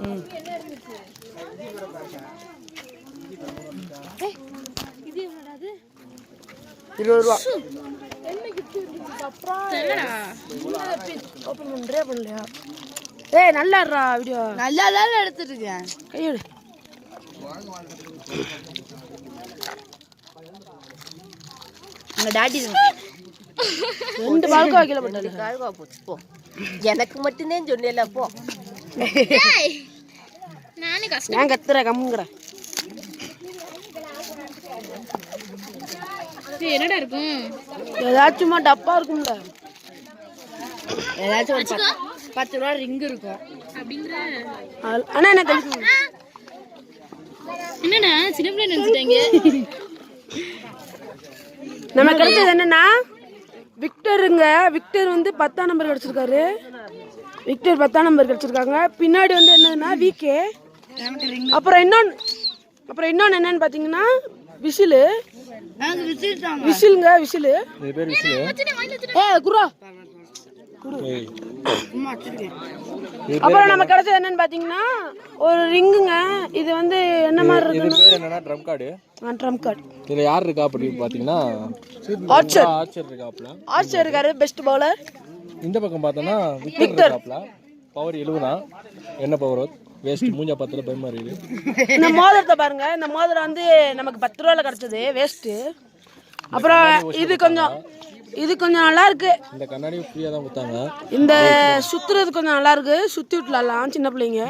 ₹20. ஏய் நல்லா வீடியோ நல்லா எடுத்துட்டு இருக்கேன். கையெடு. டாடி 2 பால்கோ வைக்கல போட்டது. போ எனக்கு மட்டும்தான் சொன்னேல போ. நானே கஷ்டம். நான் கத்துறேன் கம்முங்கற. என்னடா இருக்கும்? ஏதாச்சும் டப்பா இருக்கும்ல. ஏதாச்சும் ஒரு ₹10 ரிங் இருக்கும். அப்படிங்கற. அண்ணா என்ன கழிச்சு. என்னடா சின்ன பிள்ளை நினைச்சிட்டாங்க. நம்ம கிடைச்சது என்னன்னா விக்டருங்க. விக்டர் வந்து 10ஆம் நம்பர் கிடைச்சிருக்காரு. விக்டர் 10ஆம் நம்பர் கிடைச்சிருக்காங்க. பின்னாடி வந்து என்னன்னா விகே. அப்புறம் இன்னொன்னு என்னன்னு பாத்தீங்கன்னா விசிலு. விசிலுங்க விசிலு. இது பேர் விசிலு. குரா. அப்புறம் நம்ம கிடைச்சது என்னன்னு பாத்தீங்கன்னா ஒரு ரிங்குங்க. இது வந்து என்ன மாதிரி இருக்கு? இது பேர் என்னன்னா ட்ரம் கார்டு. Drum card. இதுல யார் இருக்கா அப்படி பாத்தீங்கன்னா ஆர்ச்சர் இருக்காப்ல. ஆர்ச்சர் இருக்காரு பெஸ்ட் பவுலர். இந்த பக்கம் பார்த்தோம்னா விக்டர் இருக்காப்ல. பவர் 70 தான். என்ன பவர்? வேஸ்ட். மூஞ்சா பத்தல பயமா இருக்குது. இந்த மோதிரத்தை பாருங்க. இந்த மோதிரம் வந்து நமக்கு ₹10 கிடைச்சது வேஸ்ட். அப்புறம் இது கொஞ்சம் நல்லா இருக்கு. இந்த கண்ணாடி ஃப்ரீயா தான் கொடுத்தாங்க. இந்த சுத்துறது கொஞ்சம் நல்லா இருக்கு. சுத்தி விட்டுலாம் சின்ன பிள்ளைங்க.